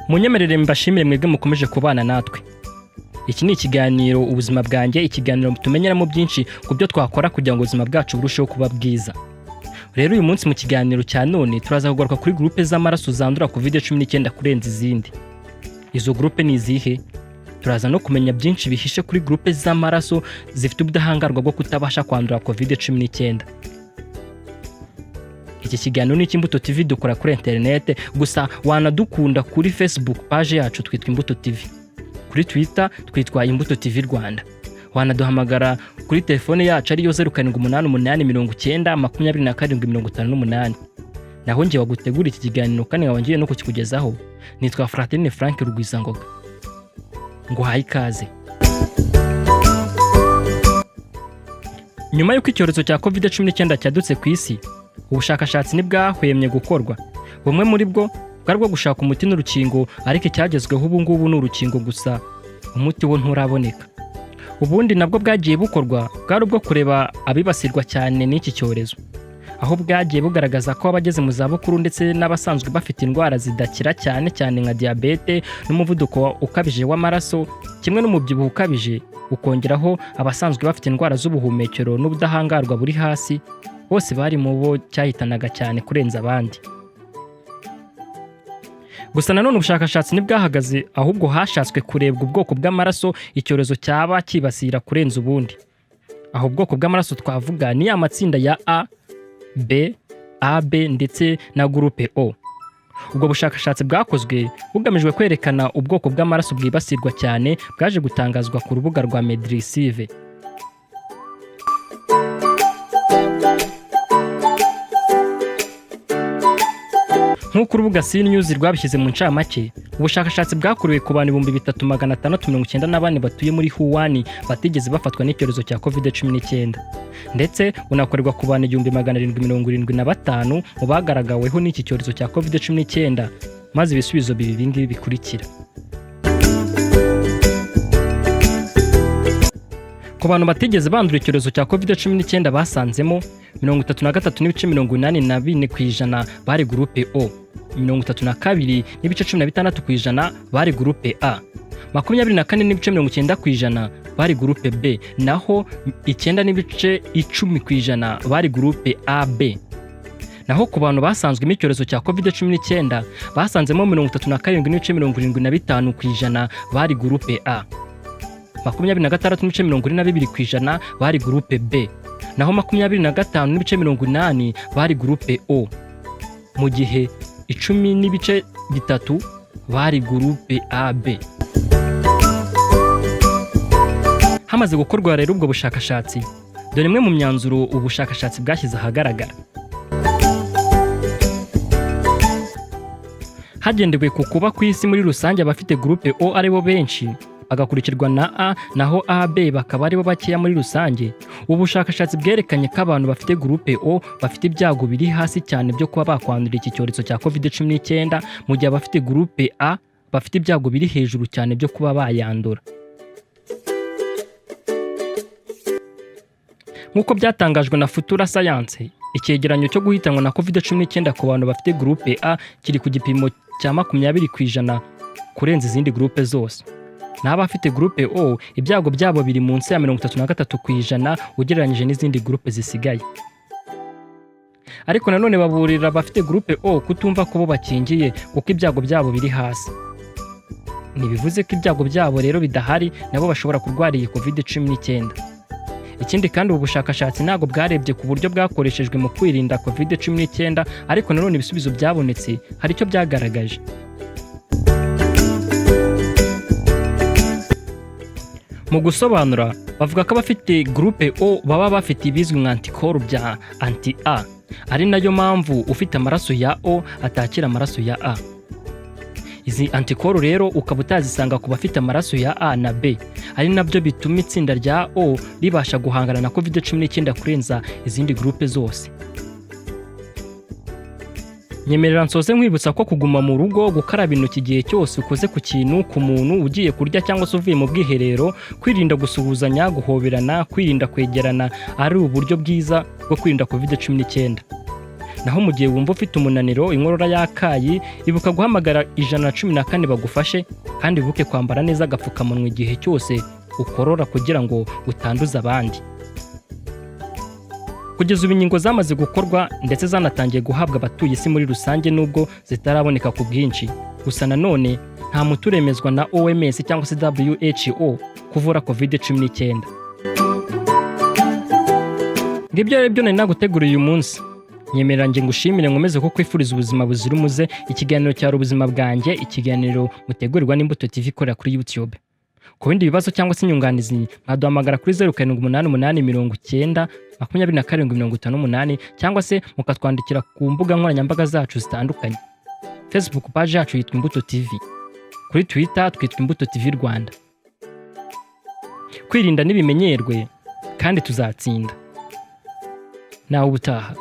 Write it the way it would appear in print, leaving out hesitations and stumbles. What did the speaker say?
munyemerere mbashimire mwebwe mukomeje kubana natwe. Iki ni ikiganiro ubuzima bwanjye, ikiganiro tumenyeramo byinshi ku byo twakora kugira ngo ubuzima bwacu burusheho kuba bwiza. Rero uyu munsi mu kiganiro cya none turaza kugaruka kuri groupe z'amaraso zandura COVID-19 kurenza izindi. Izo groupe ni izihe? Turaza no kumenya byinshi bihishe kuri groupe z'amaraso zifite ubudahangarwa bwo kutabasha kwandura COVID-19. Iki kiganiro ni Imbuto TV dukora kuri internet, gusa wanadukunda kuri Facebook page yacu twitwa Imbuto TV. Kuri Twitter twitwa Imbuto TV Rwanda. Wanaduhamagara kuri telefone yacu ariyo 0788902758. Naho ngiye wagutegura iki kiganiro kandi ngiye no kukikugezaho. Nitwa Fratine Frank Rugwizangoga. Ngo hayi kaze. Nyuma y'uko icyorezo cya COVID-19 cyadutse ku isi, ubushakashatsi nibwahwemye gukorwa. Bumwe muri bwo bwo gushaka umuti n'urukingo, ariko icyagezweho ubu ngubu n'urukingo gusa, umuti wo nturaboneka. Ubundi nabwo bwagiye bukorwa bwari ubwo kureba abibasirwa cyane n'iki cyorezo, aho bwagiye bugaragaza ko abageze mu zabukuru ndetse n'abasanzwe bafite indwara zidakira cyane nka diabete n'umuvuduko ukabije w'amaraso, kimwe n'umubyibuho ukabije, ukongeraho abasanzwe bafite indwara z'ubuhumekero n'ubudahangarwa buri hasi, bose bari mu bo cyahitanaga cyane kurenza abandi. Gusa nanone ubushakashatsi ntibwahagaze, ahubwo hashatswe kurebwa ubwoko bw'amaraso icyorezo cyaba kibasira kurenza ubundi. Aho ubwoko bw'amaraso twavuga ni amatsinda ya A, B, AB ndetse na Groupe O. Ubwo bushakashatsi bwakozwe bugamijwe kwerekana ubwoko bw'amaraso bwibasirwa cyane, bwaje gutangazwa ku rubuga rwa Medrisive. Nk'uko urubuga News rwabishyize mu ncamake, ubushakashatsi bwakorewe ku bantu 3694 batuye muri Wuhan batigeze bafatwa n'icyorezo cya COVID-19, ndetse unakorerwa ku bantu 1775 mu bagaragaweho n'iki cyorezo cya COVID-19, maze ibisubizo bibiri bikurikira. Ku bantu batigeze bandura icyorezo cya COVID-19 basanzemo 33.84% bari Groupe O, 32.16% bari Groupe A, 24.90% bari Groupe B, naho 9.10% bari Groupe AB. Naho ku bantu basanzwe icyorezo cya COVID-19 basanzemo 37.75% bari Groupe A, 26.22% bari Groupe B, naho 25.80% bari Groupe O, mu gihe 10.3% bari Groupe AB. Hamaze gukorwa rero ubwo bushakashatsi, dore imwe mu myanzuro ubushakashatsi bwashyize ahagaragara. Hagendewe ku kuba ku isi muri rusange abafite Groupe O ari bo benshi, agakurikirwa na A, naho AB bakaba ari bo bakeya muri rusange. Ubushakashatsi bwerekanye ko abantu bafite Groupe O bafite ibyago biri hasi cyane byo kuba bakwandura iki cyorezo cya COVID-19, mu gihe abafite Groupe A bafite ibyago biri hejuru cyane byo kuba bayandura. Nk'uko byatangajwe na Futura Science, icyegeranyo cyo guhitanwa na COVID-19 ku bantu bafite Groupe A kiri ku gipimo cya 20% kurenza izindi groupe zose. N'abafite Groupe O ibyago byabo biri munsi ya 33% ugereranyije n'izindi groupe zisigaye. Ariko nanone baburira abafite Groupe O kutumva ko bo bakingiye kuko ibyago byabo biri hasi. Nibivuze ko ibyago byabo rero bidahari, nabo bashobora kurwara iyi COVID-19. Ikindi kandi ubu bushakashatsi ntago bwarebye ku buryo bwakoreshejwe mu kwirinda COVID-19, ariko nanone ibisubizo byabonetse hari icyo byagaragaje. Mu gusobanura, bavuga ko abafite Groupe O baba bafite ibizwi nka antikoro bya anti-A, ari nayo mpamvu ufite amaraso ya O atakira amaraso ya A. Izi antikoro rero ukaba utazisanga ku bafite amaraso ya A na B, ari nabyo bituma itsinda rya O ribasha guhangana na COVID-19 kurenza izindi groupe zose. Nyemerera nsoze nkwibutsa ko kuguma mu rugo, gukaraba intoki igihe cyose ukoze ku kintu, ku muntu ugiye kurya cyangwa se uvuye mu bwiherero, kwirinda gusuhuzanya, guhoberana, kwirinda kwegerana ari uburyo bwiza bwo kwirinda COVID-19. naho mu gihe wumva ufite umunaniro, inkorora y'akayi, ibuka guhamagara 114 bagufashe, kandi wibuke kwambara neza agapfukamunwa igihe cyose ukorora kugira ngo utanduza abandi. Kugeza ubu inkingo zamaze gukorwa ndetse zanatangiye guhabwa abatuye isi muri rusange nubwo zitaraboneka ku bwinshi. Gusa nanone nta muti uremezwa na OMS cyangwa se WHO kuvura COVID-19. Ngibyo rero byo nari naguteguriye uyu munsi. Nyemerera nge ngushimire nkomeze ko kwifuriza ubuzima buzira umuze. Ikiganiro cyari ubuzima bwanjye, ikiganiro mutegurirwa n'Imbuto TV ikorera kuri YouTube. Ku bindi bibazo cyangwa se inyunganizi mwaduhamagara kuri 0788902758 cyangwa se mukatwandikira ku mbuga nkoranyambaga zacu zitandukanye. Facebook page yacu yitwa Imbuto TV. Kuri Twitter twitwa Imbuto TV Rwanda. Kwirinda nibimenyerwe kandi tuzatsinda. Nawe ubutaha.